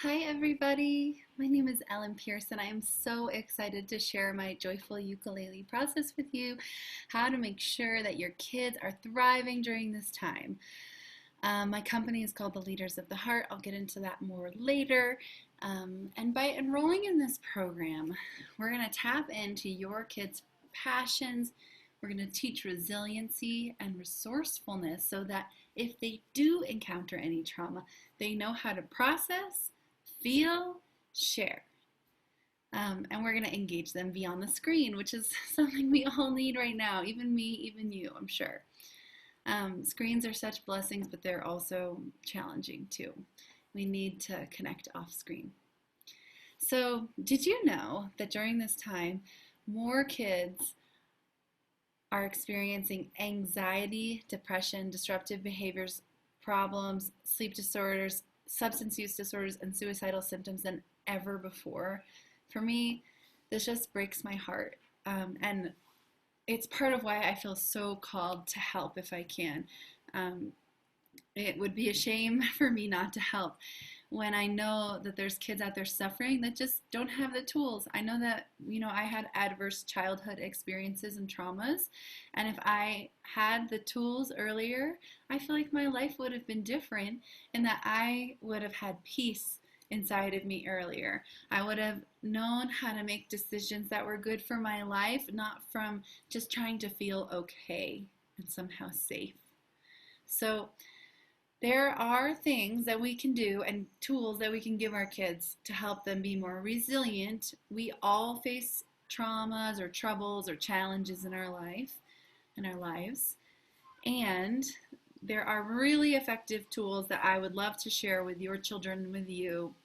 Hi everybody, my name is Ellen Pearson. I am so excited to share my joyful ukulele process with you, how to make sure that your kids are thriving during this time. My company is called the Leaders of the Heart. I'll get into that more later. And by enrolling in this program, we're going to tap into your kids' passions. We're going to teach resiliency and resourcefulness so that if they do encounter any trauma, they know how to process, feel, share. And we're going to engage them beyond the screen, which is something we all need right now, even me, even you, I'm sure. Screens are such blessings, but they're also challenging too. We need to connect off screen. So, did you know that during this time, more kids are experiencing anxiety, depression, disruptive behaviors, problems, sleep disorders, substance use disorders, and suicidal symptoms than ever before? For me, this just breaks my heart. And it's part of why I feel so called to help if I can. It would be a shame for me not to help when I know that there's kids out there suffering that just don't have the tools. I know that, I had adverse childhood experiences and traumas, and if I had the tools earlier, I feel like my life would have been different in that I would have had peace inside of me earlier. I would have known how to make decisions that were good for my life, not from just trying to feel okay and somehow safe. So there are things that we can do and tools that we can give our kids to help them be more resilient. We all face traumas or troubles or challenges in our lives. And there are really effective tools that I would love to share with your children, with you,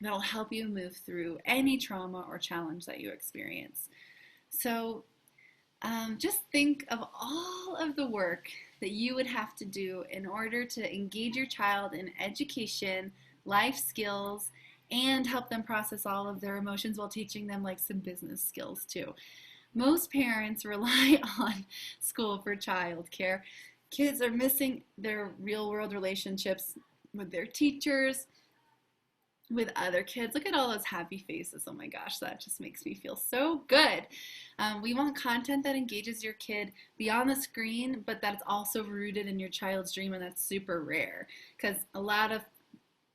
that'll help you move through any trauma or challenge that you experience. So just think of all of the work that you would have to do in order to engage your child in education, life skills, and help them process all of their emotions while teaching them like some business skills too. Most parents rely on school for childcare. Kids are missing their real world relationships with their teachers, with other kids. Look at all those happy faces. Oh my gosh, that just makes me feel so good. We want content that engages your kid beyond the screen, but that's also rooted in your child's dream, and that's super rare because a lot of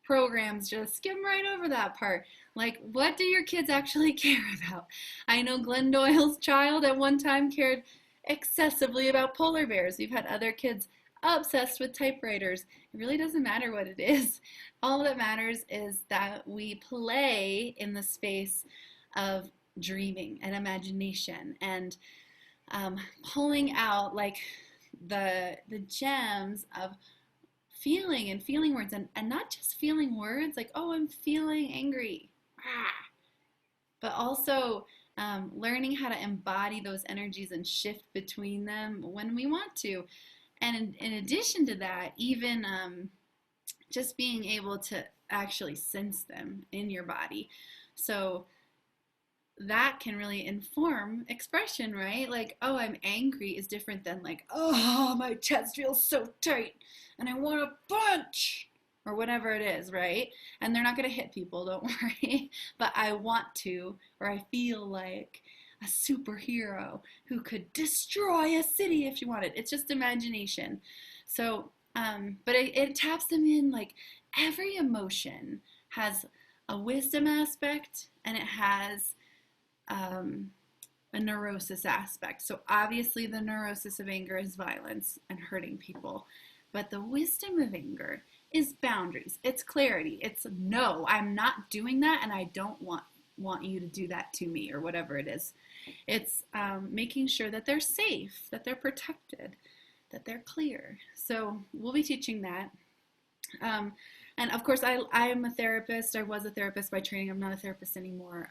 programs just skim right over that part. Like, what do your kids actually care about? I know Glenn Doyle's child at one time cared excessively about polar bears. We've had other kids obsessed with typewriters. It really doesn't matter what it is. All that matters is that we play in the space of dreaming and imagination and pulling out like the gems of feeling and feeling words and not just feeling words like, oh, I'm feeling angry, but also learning how to embody those energies and shift between them when we want to. And in addition to that, even just being able to actually sense them in your body. So that can really inform expression, right? Like, oh, I'm angry is different than like, oh, my chest feels so tight and I want to punch or whatever it is, right? And they're not going to hit people, don't worry. But I want to, or I feel like a superhero who could destroy a city if you wanted. It's just imagination. So, but it taps them in like every emotion has a wisdom aspect and it has a neurosis aspect. So obviously the neurosis of anger is violence and hurting people. But the wisdom of anger is boundaries. It's clarity. It's no, I'm not doing that and I don't want you to do that to me or whatever it is. It's making sure that they're safe, that they're protected, that they're clear. So we'll be teaching that. And of course, I am a therapist. I was a therapist by training. I'm not a therapist anymore.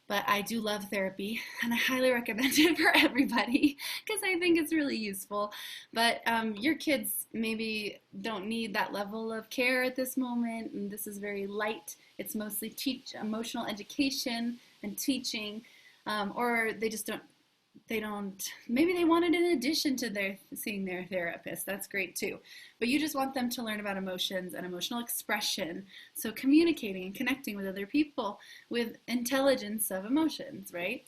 But I do love therapy, and I highly recommend it for everybody because I think it's really useful. But your kids maybe don't need that level of care at this moment, and this is very light. It's mostly emotional education and teaching, or they just don't maybe they want it in addition to their seeing their therapist. That's great too. But you just want them to learn about emotions and emotional expression. So communicating and connecting with other people with intelligence of emotions, right?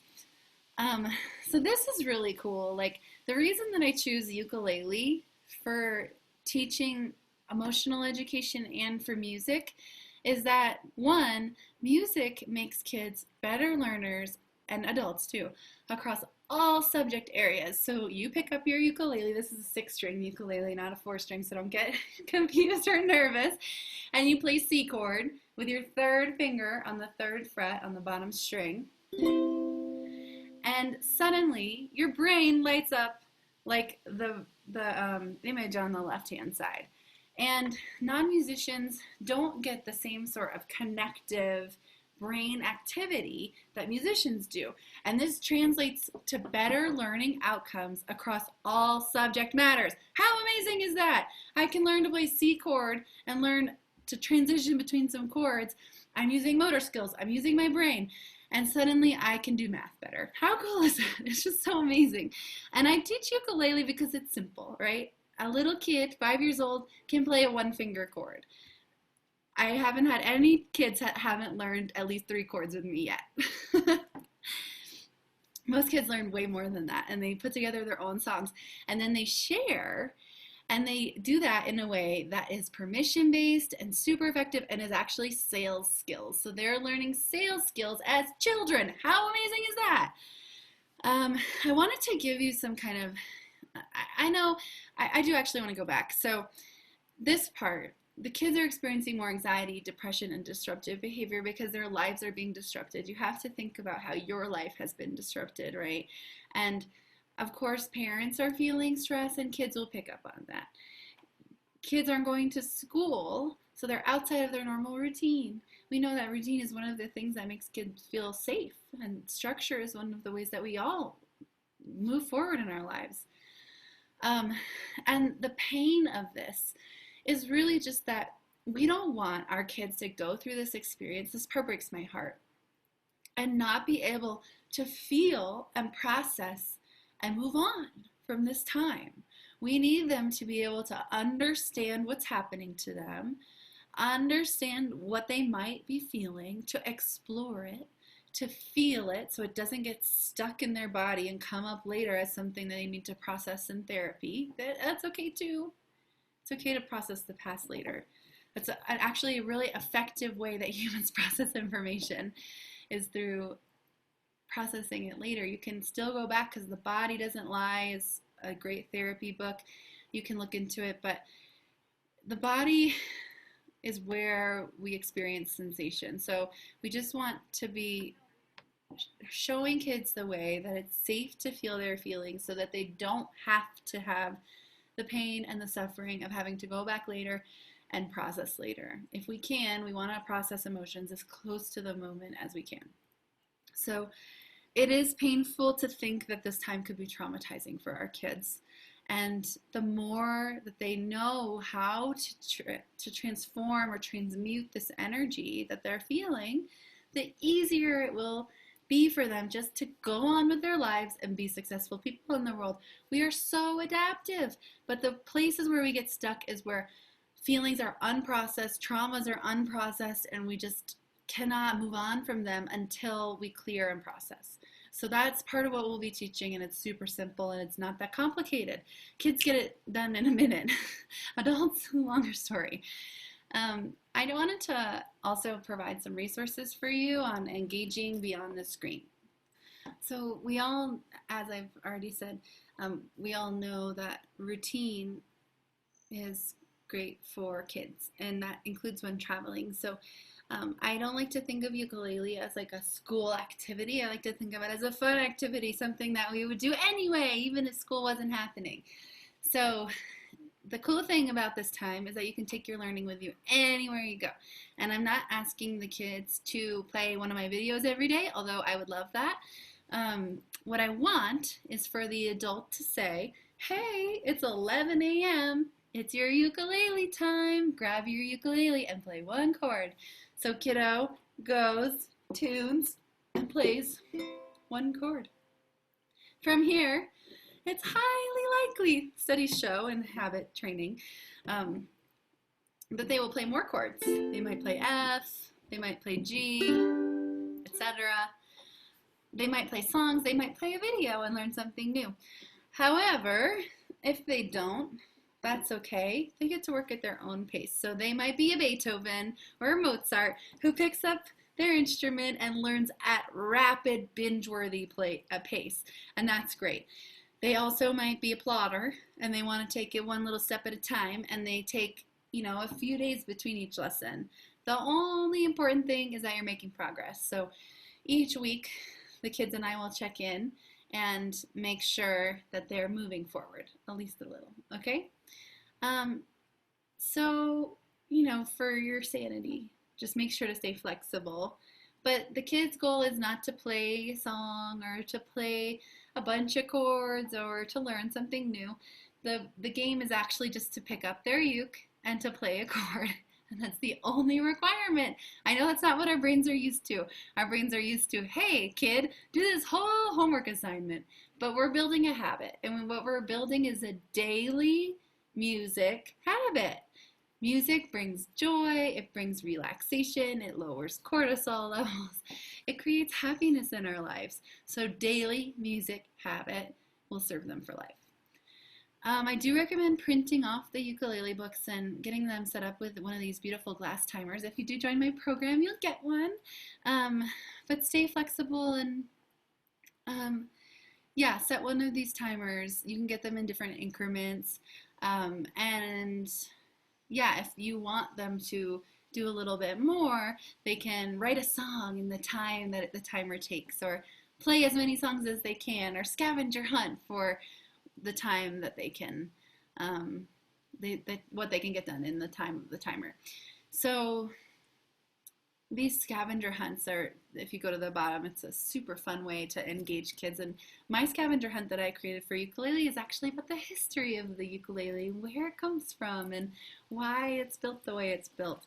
Um, so this is really cool. Like the reason that I choose ukulele for teaching emotional education and for music is that one, music makes kids better learners and adults too across all subject areas. So you pick up your ukulele. This is a 6-string ukulele, not a 4-string, so don't get confused or nervous. And you play C chord with your third finger on the third fret on the bottom string. And suddenly your brain lights up like the image on the left-hand side. And non-musicians don't get the same sort of connective brain activity that musicians do. And this translates to better learning outcomes across all subject matters. How amazing is that? I can learn to play C chord and learn to transition between some chords. I'm using motor skills. I'm using my brain. And suddenly I can do math better. How cool is that? It's just so amazing. And I teach ukulele because it's simple, right? A little kid, 5 years old, can play a 1-finger chord. I haven't had any kids that haven't learned at least 3 chords with me yet. Most kids learn way more than that, and they put together their own songs, and then they share. And they do that in a way that is permission-based and super effective and is actually sales skills. So they're learning sales skills as children. How amazing is that? I wanted to give you some kind of, I know, I do actually want to go back. So this part, the kids are experiencing more anxiety, depression, and disruptive behavior because their lives are being disrupted. You have to think about how your life has been disrupted, right? And of course, parents are feeling stress and kids will pick up on that. Kids aren't going to school, so they're outside of their normal routine. We know that routine is one of the things that makes kids feel safe, and structure is one of the ways that we all move forward in our lives. And the pain of this is really just that we don't want our kids to go through this experience. This part breaks my heart. And not be able to feel and process and move on from this time. We need them to be able to understand what's happening to them, understand what they might be feeling, to explore it, to feel it so it doesn't get stuck in their body and come up later as something that they need to process in therapy. That's okay too. It's okay to process the past later. That's actually a really effective way that humans process information is through processing it later. You can still go back because The Body Doesn't Lie is a great therapy book. You can look into it, but the body is where we experience sensation. So we just want to be showing kids the way that it's safe to feel their feelings so that they don't have to have the pain and the suffering of having to go back later and process later. If we can, we want to process emotions as close to the moment as we can. So it is painful to think that this time could be traumatizing for our kids. And the more that they know how to transform or transmute this energy that they're feeling, the easier it will be for them just to go on with their lives and be successful people in the world. We are so adaptive, but the places where we get stuck is where feelings are unprocessed, traumas are unprocessed, and we just cannot move on from them until we clear and process. So that's part of what we'll be teaching, and it's super simple and it's not that complicated. Kids get it done in a minute. Adults, longer story. I wanted to also provide some resources for you on engaging beyond the screen. So we all, as I've already said, we all know that routine is great for kids, and that includes when traveling. So I don't like to think of ukulele as like a school activity. I like to think of it as a fun activity, something that we would do anyway, even if school wasn't happening. So the cool thing about this time is that you can take your learning with you anywhere you go. And I'm not asking the kids to play one of my videos every day, although I would love that. What I want is for the adult to say, hey, it's 11 a.m. It's your ukulele time. Grab your ukulele and play one chord. So kiddo goes, tunes, and plays one chord. From here, it's highly likely, studies show in habit training, um, that they will play more chords. They might play F, they might play G, etc. They might play songs, they might play a video and learn something new. However, if they don't, that's okay. They get to work at their own pace. So they might be a Beethoven or a Mozart who picks up their instrument and learns at rapid, binge-worthy pace, and that's great. They also might be a plotter, and they want to take it one little step at a time, and they take, a few days between each lesson. The only important thing is that you're making progress. So each week, the kids and I will check in and make sure that they're moving forward, at least a little, okay? So, for your sanity, just make sure to stay flexible. But the kids' goal is not to play a song or to play a bunch of chords or to learn something new. The game is actually just to pick up their uke and to play a chord. And that's the only requirement. I know that's not what our brains are used to. Our brains are used to, hey, kid, do this whole homework assignment. But we're building a habit. And what we're building is a daily music habit. Music brings joy, it brings relaxation, it lowers cortisol levels, it creates happiness in our lives. So daily music habit will serve them for life. I do recommend printing off the ukulele books and getting them set up with one of these beautiful glass timers. If you do join my program, you'll get one. But stay flexible and set one of these timers. You can get them in different increments. If you want them to do a little bit more, they can write a song in the time that the timer takes, or play as many songs as they can, or scavenger hunt for the time that they can, what they can get done in the time of the timer. So these scavenger hunts are, if you go to the bottom, it's a super fun way to engage kids. And my scavenger hunt that I created for ukulele is actually about the history of the ukulele, where it comes from, and why it's built the way it's built.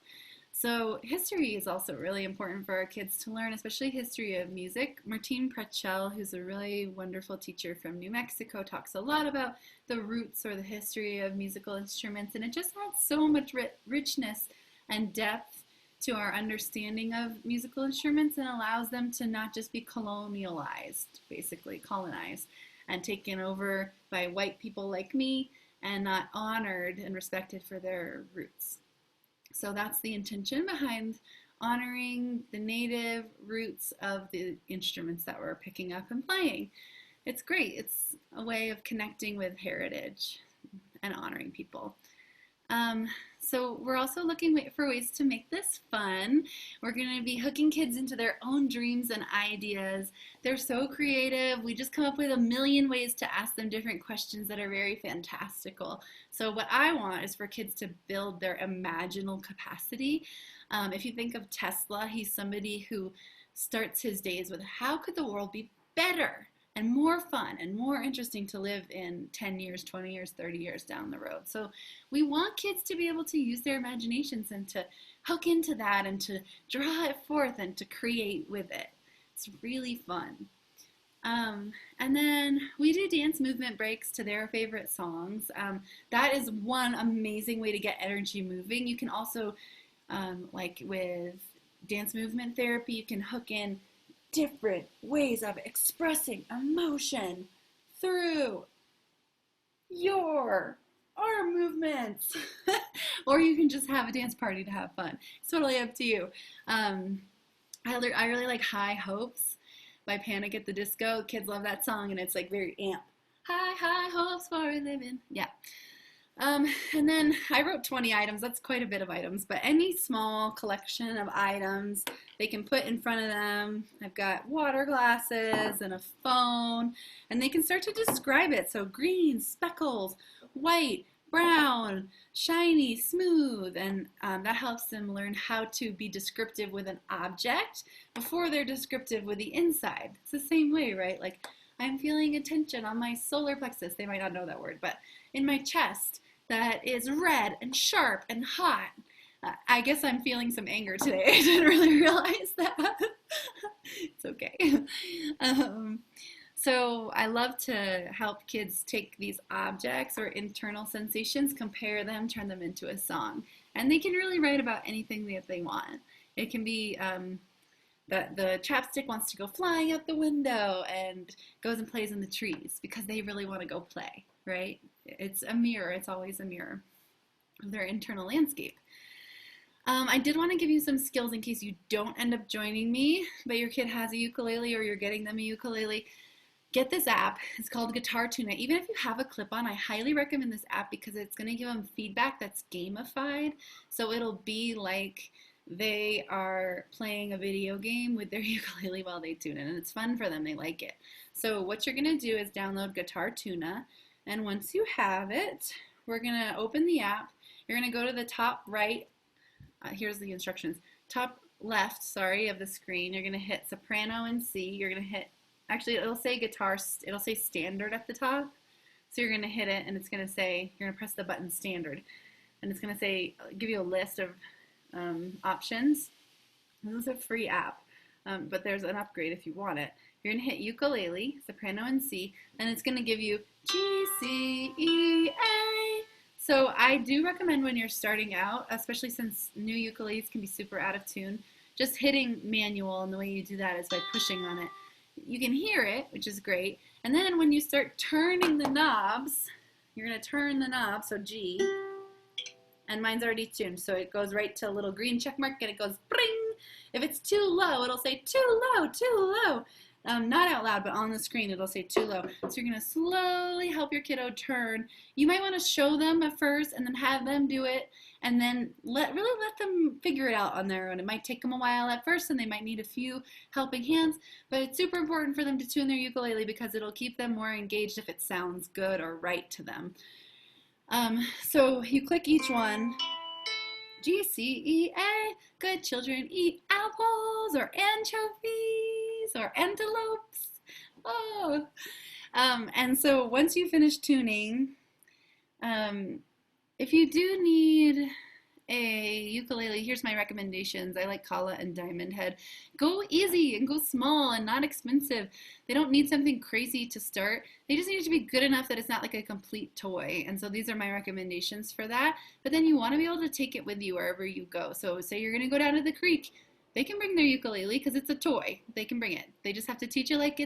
So history is also really important for our kids to learn, especially history of music. Martine Pretchell, who's a really wonderful teacher from New Mexico, talks a lot about the roots or the history of musical instruments, and it just adds so much richness and depth to our understanding of musical instruments and allows them to not just be colonialized, basically colonized, and taken over by white people like me and not honored and respected for their roots. So that's the intention behind honoring the native roots of the instruments that we're picking up and playing. It's great. It's a way of connecting with heritage and honoring people. So we're also looking for ways to make this fun. We're going to be hooking kids into their own dreams and ideas. They're so creative. We just come up with a million ways to ask them different questions that are very fantastical. So what I want is for kids to build their imaginal capacity. If you think of Tesla, he's somebody who starts his days with, how could the world be better and more fun and more interesting to live in 10 years, 20 years, 30 years down the road. So we want kids to be able to use their imaginations and to hook into that and to draw it forth and to create with it. It's really fun. And then we do dance movement breaks to their favorite songs. That is one amazing way to get energy moving. You can also, like with dance movement therapy, you can hook in different ways of expressing emotion through your arm movements. Or you can just have a dance party to have fun. It's totally up to you. I really like High Hopes by Panic at the Disco. Kids love that song, and it's like very amp. High hopes for a living. Yeah. And then I wrote 20 items. That's quite a bit of items, but any small collection of items they can put in front of them. I've got water glasses and a phone, and they can start to describe it. So green, speckles, white, brown, shiny, smooth, and that helps them learn how to be descriptive with an object before they're descriptive with the inside. It's the same way, right? Like, I'm feeling a tension on my solar plexus. They might not know that word, but in my chest that is red and sharp and hot. I guess I'm feeling some anger today. I didn't really realize that. It's okay. So I love to help kids take these objects or internal sensations, compare them, turn them into a song. And they can really write about anything that they want. It can be that the chapstick wants to go flying out the window and goes and plays in the trees because they really want to go play, right? It's a mirror, it's always a mirror of their internal landscape. I did want to give you some skills in case you don't end up joining me, but your kid has a ukulele or you're getting them a ukulele. Get this app. It's called Guitar Tuna. Even if you have a clip-on, I highly recommend this app because it's going to give them feedback that's gamified. So it'll be like they are playing a video game with their ukulele while they tune it, and it's fun for them. They like it. So what you're going to do is download Guitar Tuna, and once you have it, we're going to open the app. You're going to go to the top right. Here's the instructions. Top left, sorry, of the screen. You're going to hit soprano and C. You're going to hit, actually it'll say guitar, it'll say standard at the top. So you're going to hit it and it's going to say, you're going to press the button standard. And it's going to say, give you a list of options. This is a free app, but there's an upgrade if you want it. You're going to hit ukulele, soprano and C, and it's going to give you G, C, E, A. So I do recommend when you're starting out, especially since new ukuleles can be super out of tune, just hitting manual, and the way you do that is by pushing on it. You can hear it, which is great, and then when you start turning the knobs, you're going to turn the knob, so G, and mine's already tuned, so it goes right to a little green check mark, and it goes bring. If it's too low, it'll say too low, too low. Not out loud, but on the screen it'll say too low. So you're going to slowly help your kiddo turn. You might want to show them at first and then have them do it, and then really let them figure it out on their own. It might take them a while at first and they might need a few helping hands, but it's super important for them to tune their ukulele because it'll keep them more engaged if it sounds good or right to them. So you click each one. G, C, E, A, good children eat apples or anchovies or antelopes. Oh. And so once you finish tuning, if you do need a ukulele, here's my recommendations. I like Kala and Diamond Head. Go easy and go small and not expensive. They don't need something crazy to start. They just need it to be good enough that it's not like a complete toy. And so these are my recommendations for that. But then you want to be able to take it with you wherever you go. So say you're going to go down to the creek. They can bring their ukulele because it's a toy. They can bring it. They just have to teach it like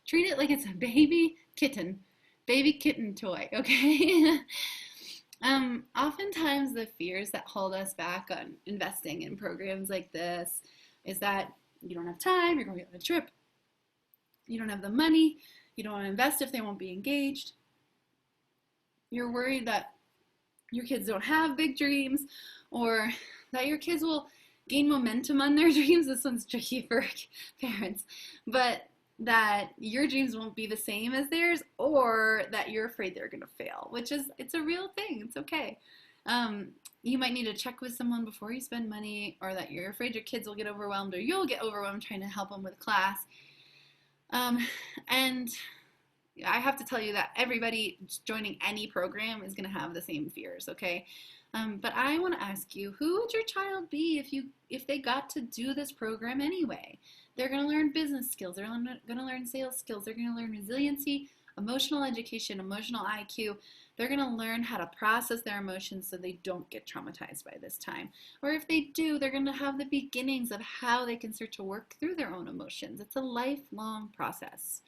treat it like it's a baby kitten toy, okay? Oftentimes the fears that hold us back on investing in programs like this is that you don't have time, you're going on a trip, you don't have the money, you don't want to invest if they won't be engaged. You're worried that your kids don't have big dreams or that your kids will gain momentum on their dreams. This one's tricky for parents, but that your dreams won't be the same as theirs, or that you're afraid they're going to fail, which is, it's a real thing. It's okay. You might need to check with someone before you spend money, or that you're afraid your kids will get overwhelmed, or you'll get overwhelmed trying to help them with class. And I have to tell you that everybody joining any program is going to have the same fears, okay? But I want to ask you, who would your child be if they got to do this program anyway? They're going to learn business skills. They're going to learn sales skills. They're going to learn resiliency, emotional education, emotional IQ. They're going to learn how to process their emotions so they don't get traumatized by this time. Or if they do, they're going to have the beginnings of how they can start to work through their own emotions. It's a lifelong process.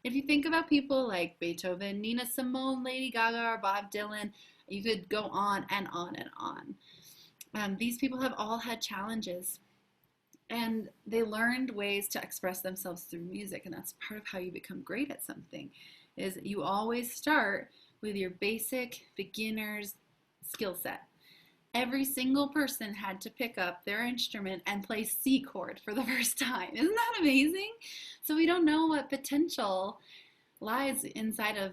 If you think about people like Beethoven, Nina Simone, Lady Gaga, or Bob Dylan, you could go on and on and on. These people have all had challenges. And they learned ways to express themselves through music, and that's part of how you become great at something, is you always start with your basic beginner's skill set. Every single person had to pick up their instrument and play C chord for the first time. Isn't that amazing? So we don't know what potential lies inside of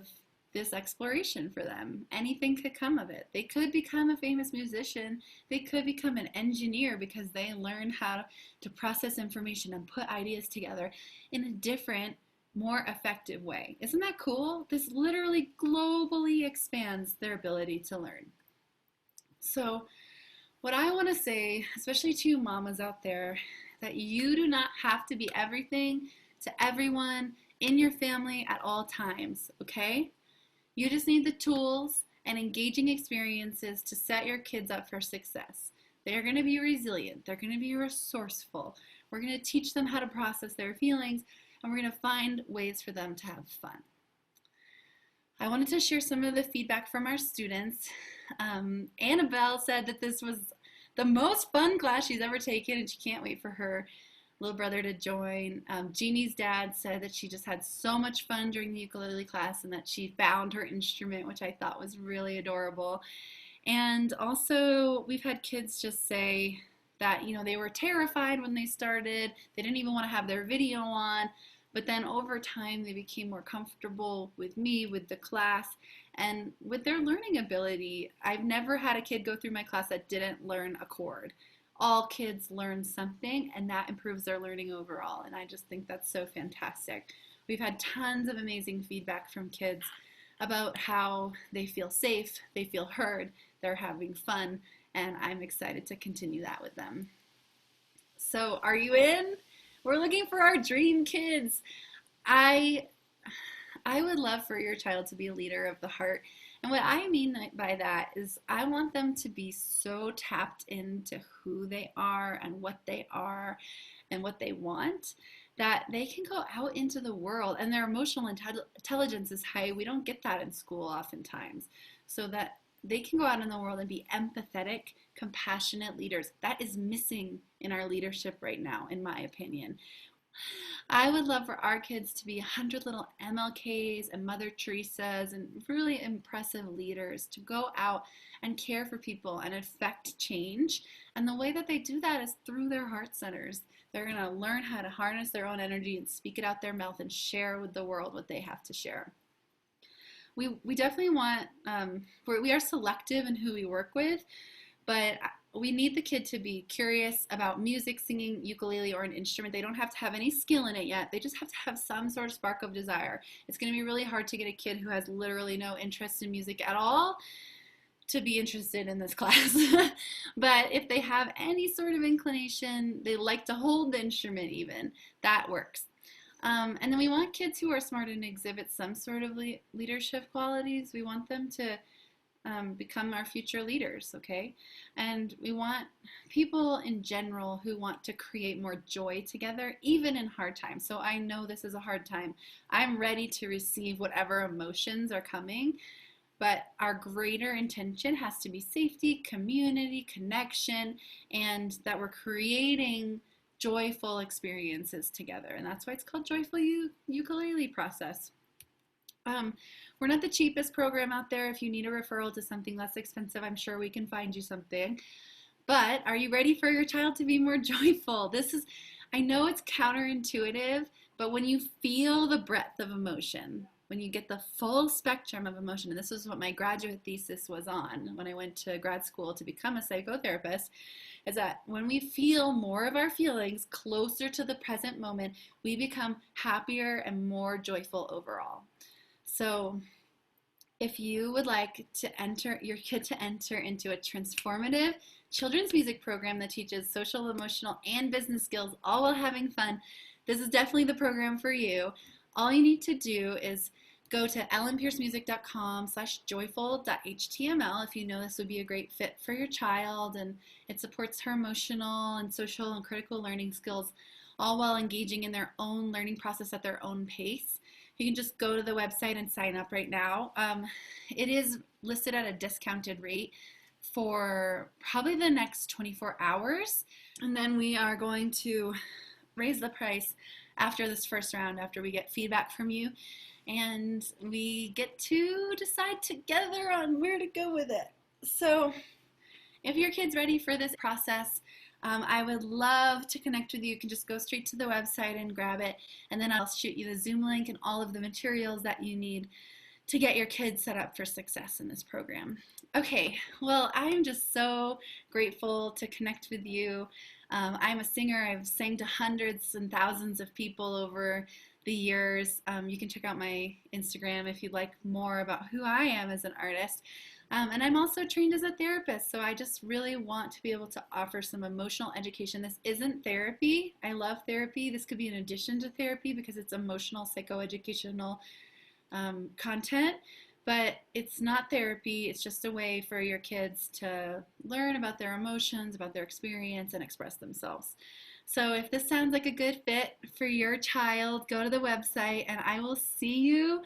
this exploration for them. Anything could come of it. They could become a famous musician. They could become an engineer because they learned how to process information and put ideas together in a different, more effective way. Isn't that cool? This literally globally expands their ability to learn. So what I want to say, especially to you mamas out there, that you do not have to be everything to everyone in your family at all times, okay? You just need the tools and engaging experiences to set your kids up for success. They're going to be resilient. They're going to be resourceful. We're going to teach them how to process their feelings, and we're going to find ways for them to have fun. I wanted to share some of the feedback from our students. Annabelle said that this was the most fun class she's ever taken, and she can't wait for her little brother to join. Jeannie's dad said that she just had so much fun during the ukulele class and that she found her instrument, which I thought was really adorable. And also, we've had kids just say that, they were terrified when they started. They didn't even want to have their video on. But then over time, they became more comfortable with me, with the class, and with their learning ability. I've never had a kid go through my class that didn't learn a chord. All kids learn something, and that improves their learning overall. And I just think that's so fantastic. We've had tons of amazing feedback from kids about how they feel safe, they feel heard, they're having fun, and I'm excited to continue that with them. So are you in? We're looking for our dream kids. I would love for your child to be a leader of the heart. And what I mean by that is I want them to be so tapped into who they are and what they are and what they want that they can go out into the world and their emotional intelligence is high. We don't get that in school oftentimes. So that they can go out in the world and be empathetic, compassionate leaders. That is missing in our leadership right now, in my opinion. I would love for our kids to be 100 little MLKs and Mother Teresas and really impressive leaders to go out and care for people and affect change. And the way that they do that is through their heart centers. They're going to learn how to harness their own energy and speak it out their mouth and share with the world what they have to share. We definitely want, we are selective in who we work with, but we need the kid to be curious about music, singing, ukulele, or an instrument. They don't have to have any skill in it yet. They just have to have some sort of spark of desire. It's going to be really hard to get a kid who has literally no interest in music at all to be interested in this class. But if they have any sort of inclination, they like to hold the instrument even, that works. And then we want kids who are smart and exhibit some sort of leadership qualities. We want them to become our future leaders, okay? And we want people in general who want to create more joy together, even in hard times. So I know this is a hard time. I'm ready to receive whatever emotions are coming, but our greater intention has to be safety, community, connection, and that we're creating joyful experiences together. And that's why it's called Joyful Ukulele Process. We're not the cheapest program out there. If you need a referral to something less expensive, I'm sure we can find you something. But are you ready for your child to be more joyful? I know it's counterintuitive, but when you feel the breadth of emotion, when you get the full spectrum of emotion, and this is what my graduate thesis was on when I went to grad school to become a psychotherapist, is that when we feel more of our feelings closer to the present moment, we become happier and more joyful overall. So if you would like your kid to enter into a transformative children's music program that teaches social, emotional, and business skills all while having fun, this is definitely the program for you. All you need to do is go to ellenpiercemusic.com/joyful.html if you know this would be a great fit for your child and it supports her emotional and social and critical learning skills all while engaging in their own learning process at their own pace. You can just go to the website and sign up right now. It is listed at a discounted rate for probably the next 24 hours. And then we are going to raise the price after this first round, after we get feedback from you. And we get to decide together on where to go with it. So if your kid's ready for this process, I would love to connect with you. You can just go straight to the website and grab it, and then I'll shoot you the Zoom link and all of the materials that you need to get your kids set up for success in this program. Okay, well, I'm just so grateful to connect with you. I'm a singer. I've sang to hundreds and thousands of people over the years. You can check out my Instagram if you'd like more about who I am as an artist. And I'm also trained as a therapist, so I just really want to be able to offer some emotional education. This isn't therapy. I love therapy. This could be in addition to therapy because it's emotional, psychoeducational content, but it's not therapy. It's just a way for your kids to learn about their emotions, about their experience, and express themselves. So if this sounds like a good fit for your child, go to the website and I will see you